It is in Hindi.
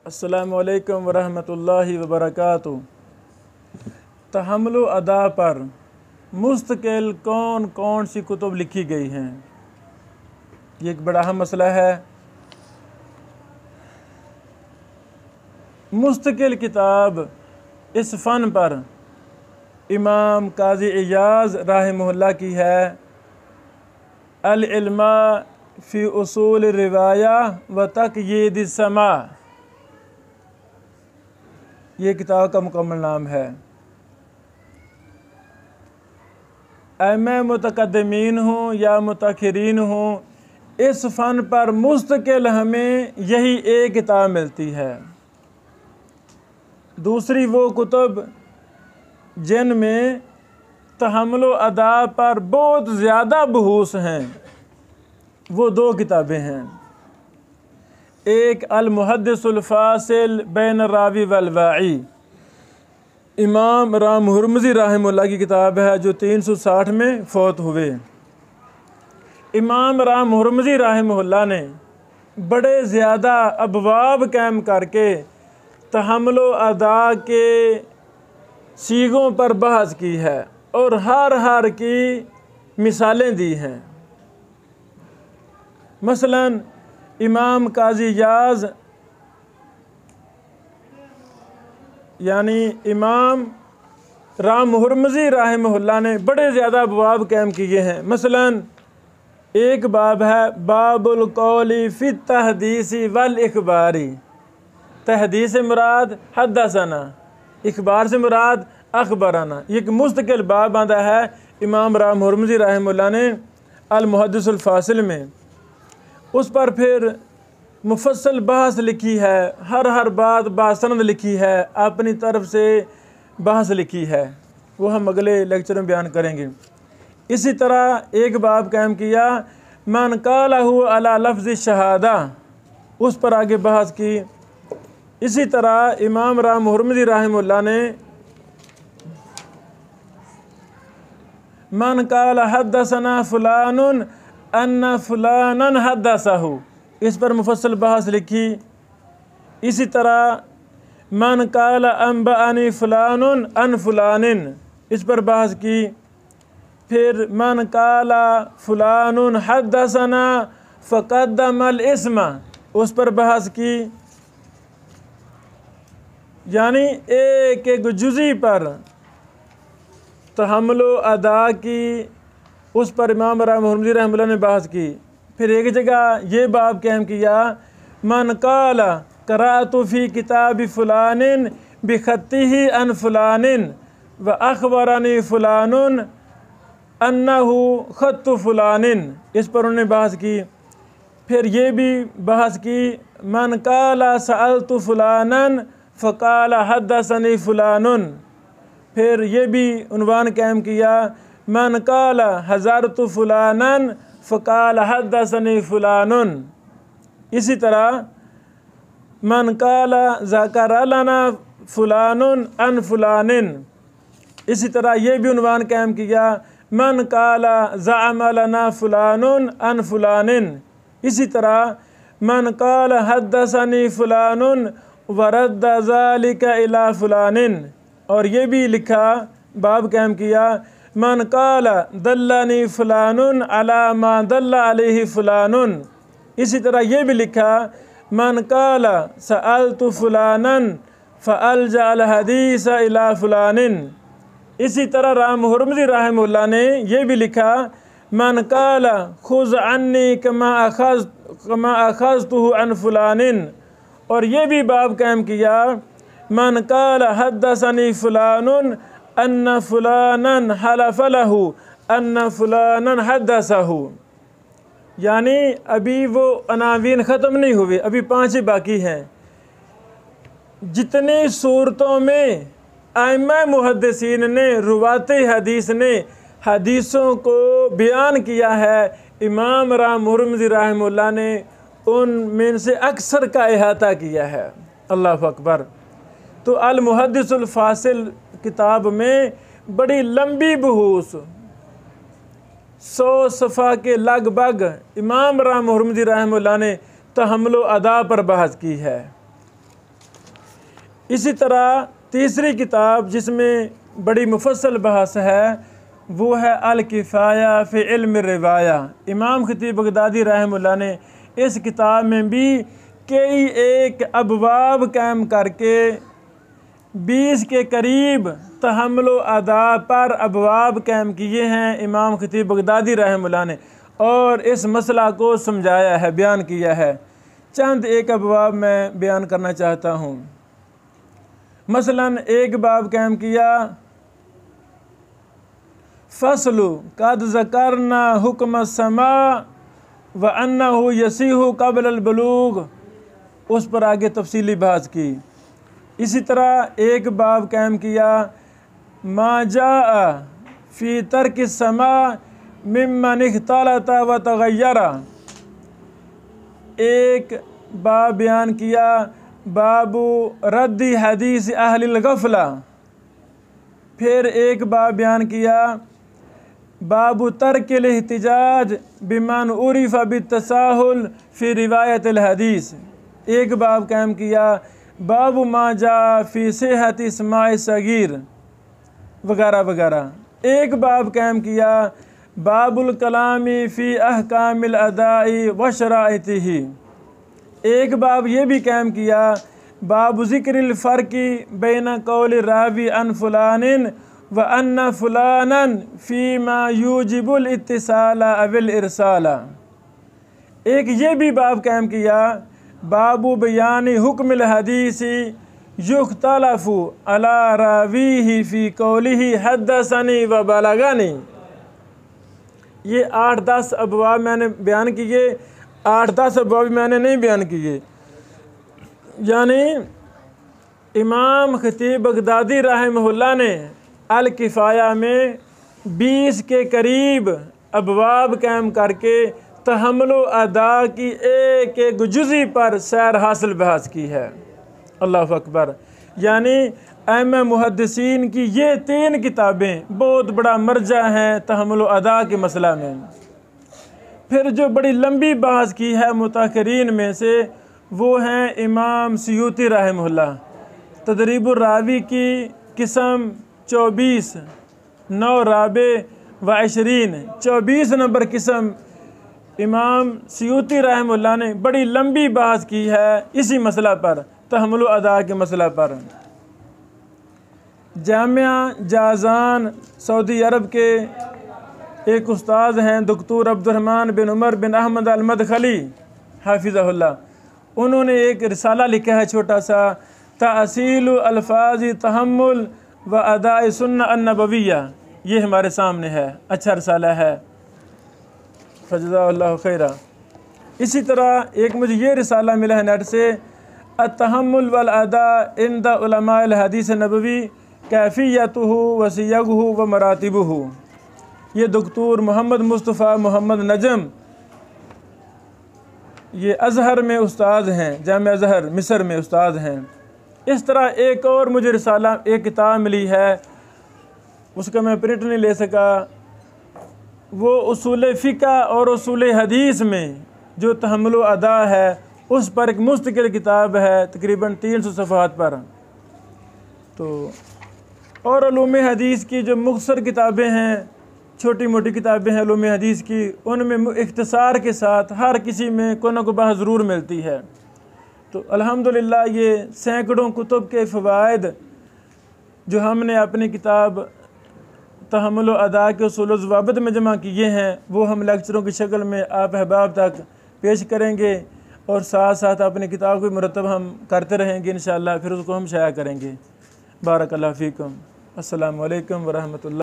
अस्सलामु अलैकुम वरहमतुल्लाहि वबरकातुहू। तहम्मुल अदा पर मुस्तकिल कौन कौन सी कुतुब लिखी गई हैं, ये एक बड़ा अहम मसला है। मुस्तकिल किताब इस फ़न पर इमाम काज़ी इयाज़ रहमहुल्लाह की है, अल इल्मा फ़ी उसूल रिवाया व तक़यीद समा, ये किताब का मुकम्मल नाम है। मैं मुतक़द्दिमीन हूँ या मुतअख़िरीन हूँ, इस फ़न पर मुस्तकिल हमें यही एक किताब मिलती है। दूसरी वो कुतुब जिनमें तहम्मुल अदा पर बहुत ज़्यादा बहूस हैं, वो दो किताबें हैं। एक अल मुहद्दिसुल फ़ासिल बैन रावी वल वाई, इमाम राम हुर्मुज़ी रहमहुल्लाह की किताब है, जो 360 में फ़ौत हुए। इमाम राम हुर्मुज़ी रहमहुल्लाह ने बड़े ज़्यादा अबवाब कायम करके तहम्मुल अदा के सीगों पर बहस की है और हर की मिसालें दी हैं। मसलन इमाम काज़ी इयाज़ यानी इमाम राम हुर्मुज़ी रहमहुल्लाह ने बड़े ज़्यादा अबवाब कायम किए हैं। मसलन एक बाब है बाबुल कौली फ़ी तहदीसी वल इखबारी, तहदीस से मुराद हद्दसना, इखबार से मुराद अखबराना। ये एक मुस्तकिल बाब बांधा है इमाम राम हुर्मुज़ी रहमहुल्लाह ने अल मुहद्दिसुल फ़ासिल में। उस पर फिर मुफस्सल बहस लिखी है, हर बात बासनद लिखी है, अपनी तरफ से बहस लिखी है, वो हम अगले लेक्चर में बयान करेंगे। इसी तरह एक बाब कायम किया मन कालहु अला लफ्ज़ शहादा, उस पर आगे बहस की। इसी तरह इमाम राम हुर्मुज़ी रहमहुल्लाह ने मन काल हद्दसना फुलानुन अन्ना फुलानन हद्दसहु, इस पर मुफस्सल बहस लिखी। इसी तरह मन काल अंबअनी फुलानुन अन फुलानिन, इस पर बहस की। फिर मन काला फुलानुन हद्दसना फ़क़द्दमल इस्मा, उस पर बहस की। यानी एक एक जुज़ी पर तहम्मुल अदा की, उस पर इमाम राम हुर्मुज़ी रहमहुल्लाह ने बहस की। फिर एक जगह ये बाब कायम किया मन काला क़राअतु फ़ी किताबि फ़ुलानिन बिख़त्तिही अन फ़ुलानिन व अख़बरनी फ़ुलानुन अन्नहु ख़त्तु फ़ुलानिन, इस पर उन्होंने बहस की। फिर ये भी बहस की मन काला सअलतु फ़ुलानन फ़क़ाला हद्दसनी फ़ुलानुन। फिर ये भी उन्वान कायम किया मन काला हज़रतु फ़ुलानन फ़क़ाला हद्दसनी फ़ुलानुन। इसी तरह मन काला ज़करा लना फ़ुलानुन अन फ़ुलानिन। इसी तरह ये भी उन्वान कायम किया मन काला ज़अम लना फ़ुलानुन अन फ़ुलानिन। इसी तरह मन काला हद्दसनी फ़ुलानुन वरद्द ज़ालिका इला फ़ुलानिन। और ये भी लिखा बाब कायम किया मन काला दल्लनी फ़ुलानुन अला मा दल्ला अलैहि फ़ुलानुन। इसी तरह ये भी लिखा मन काला सअलतु फ़ुलानन फ़अलजा अल हदीस इला फ़ुलानिन। इसी तरह राम हुर्मुज़ी रहमहुल्लाह ने ये भी लिखा मन काला खुज़ अन्नी कमा अख़ज़तुहु अन फ़ुलानिन। और ये भी बाब कायम किया मन काला हद्दसनी फ़ुलानुन अन्न फ़ुलानन हलफ़ लहु अन्न फ़ुलानन हद्दसहु। यानी अभी वो अनावीन ख़त्म नहीं हुए, अभी 5 ही बाकी हैं। जितनी सूरतों में आइम्मा मुहद्दिसीन ने, रुवाते हदीस ने हदीसों को बयान किया है, इमाम राम हुर्मुज़ी रहमहुल्लाह ने उनमें से अक्सर का अहाता किया है। अल्लाहु अकबर। तो अल मुहद्दिसुल फ़ासिल किताब में बड़ी लंबी बहूस 100 सफ़ा के लगभग इमाम राम हुर्मुज़ी रहमहुल्लाह ने तहम्मुल अदा पर बहस की है। इसी तरह तीसरी किताब जिसमें बड़ी मुफस्सल बहस है वो है अल किफ़ाया फ़ी इल्म रिवाया। इमाम खतीब बगदादी रहमतुल्लाह ने इस किताब में भी कई एक अबवाब कायम करके 20 के करीब तहम्मुल अदा पर अबवाब कायम किए हैं इमाम खतीब बगदादी रहमतुल्लाह ने, और इस मसला को समझाया है, बयान किया है। चंद एक अबवाब मैं बयान करना चाहता हूँ। मसलन एक बाब कायम किया फसलु कद ज़करना हुक्म समा व अन्नहु यसीहु क़ब्ल अल बुलूग, उस पर आगे तफसीली बहस की। इसी तरह एक बाब कायम किया मा जाअ फ़ी तर्क समा मिम्मन इख्तलता व तग़य्यरा, एक बाब बयान किया बाबू रद्दी हदीस अहलिल गफला। फिर एक बाब बयान किया बाबू तर्किल इहतिजाज बिमन उरिफ़ बित्तसाहुल फ़ी रिवायतिल हदीस। एक बाब कायम किया बाबू मा जा फ़ी सेहत इस्माए सगीर वगैरह वगैरह। एक बाब कायम किया बाबुल कलामी फ़ी अहकामिल अदाई व शराइतिही। एक बाब ये भी कायम किया बाबु ज़िक्रिल फ़र्क़ी बैन कौल रावी अन फ़ुलानिन व अन्ना फ़ुलानन फ़ीमा यूजिबुल इत्तिसाला अविल इरसाला। एक ये भी बाब कायम किया बाबू बयानी हुक्मिल हदीसी युख्तलफु अला रावीही फ़ी कौलिही हद्दसनी व बलगनी। ये 8-10 अबवाब मैंने बयान किए, 8-10 अबवाब मैंने नहीं बयान किए। यानी इमाम खतीब बगदादी रहमतुल्लाह ने अल किफ़ाया में 20 के करीब अबवाब कायम करके तहम्मुल अदा की एक एक जुज़ी पर सैर हासिल बहस की है। अल्लाह अकबर। यानी अइम्मा मुहद्दिसीन की ये 3 किताबें बहुत बड़ा मर्जा हैं तहम्मुल अदा के मसला में। फिर जो बड़ी लंबी बहस की है मुताखरीन में से वो हैं इमाम सयूती रहमतुल्लाह। तदरीबुर रावी की किस्म 24 9 राबे व 20 24 नंबर किस्म इमाम सयूती रहमतुल्लाह ने बड़ी लंबी बहस की है इसी मसला पर, तहम्मुल अदा के मसला पर। जामिया जाज़ान सऊदी अरब के एक उस्ताद हैं डॉक्टर अब्दुर्रहमान बिन उमर बिन अहमद अल मदखली हाफिज़हुल्लाह, उन्होंने एक रिसाला लिखा है छोटा सा, तअसीलु अल्फाज़ी तहम्मुल व अदाए सुन्ना अन-नबविय्या। ये हमारे सामने है, अच्छा रिसाला है, फजज़ाहुल्लाहु खैरा। इसी तरह एक मुझे ये रिसाला मिला है नेट से, अत-तहम्मुल वल अदा इंद उलमाए हदीस नबवी कैफियतुहु व सियगुहु व मरातिबुहु। ये डॉक्टर मोहम्मद मुस्तफ़ा मोहम्मद नजम, ये अज़हर में उस्ताद हैं, जामिया अज़हर मिस्र में उस्ताद हैं। इस तरह एक और मुझे रिसाला एक किताब मिली है, उसका मैं प्रिंट नहीं ले सका, वो उसूल फ़िक़्ह और उसूल हदीस में जो तहम्मुल अदा है उस पर एक मुस्तकिल किताब है तकरीबन 300 सफ़हात पर। तो और उलूम हदीस की जो मुख्तसर किताबें हैं, छोटी मोटी किताबें हैं उलूम हदीस की, उनमें इख्तिसार के साथ हर किसी में कोई ना कोई बात ज़रूर मिलती है। तो अल्हम्दुलिल्लाह ये सैकड़ों कुतुब के फ़वाइद जो हमने अपनी किताब तहम्मुल अदा के उसूल व ज़वाबित में जमा किए हैं वो हम लेक्चरों की शक्ल में आप अहबाब तक पेश करेंगे, और साथ साथ अपनी किताब को मुरतब हम करते रहेंगे इंशाअल्लाह, फिर उसको हम शाया करेंगे। बारकल्लाहु फ़ीकुम। अस्सलामु अलैकुम व रहमतुल्लाह।